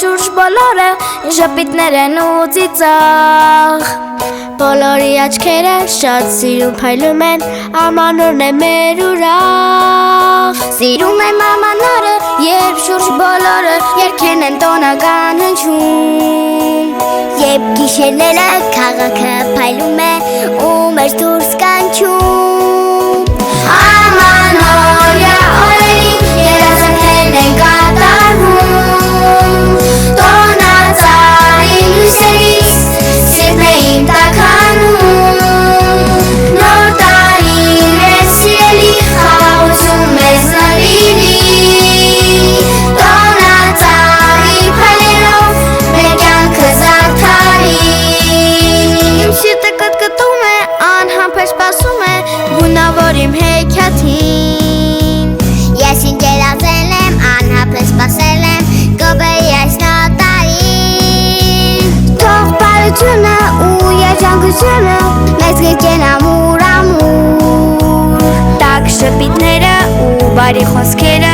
շուրջ բոլորը ժպիտներ են ու ծիծաղ Բոլորի աչքերը շատ սիրում փայլում են Ամանորն է մեր ուրախ Սիրում եմ ամանորը, երբ շուրջ բոլորը Երգերն են տոնական հնչում Երբ գիշերները քաղաքը փայլում է ու մեր դուրս կանչում Ամանորյա օրերին երազանքներն են կատարվում Տոնածառի լույսերից սիրտն է իմ տաքանում Նոր տարին մեզ սիրելի խաղաղություն մեզ նվիրի Տոնածառի փայլերով մեր կյանքը զարդարի Իմ սիրտը կտկտում է, անհամբեր սպասում է Գունավոր իմ հեքիաթին Ես ինձ երազել եմ, անհամբեր սպասել եմ Գոբեի այս նոտարին Թող բարությունը ու երջանկությունը մեզ գրկեն ամուր ամուր Տաք շպիտները ու բարի խոսքերը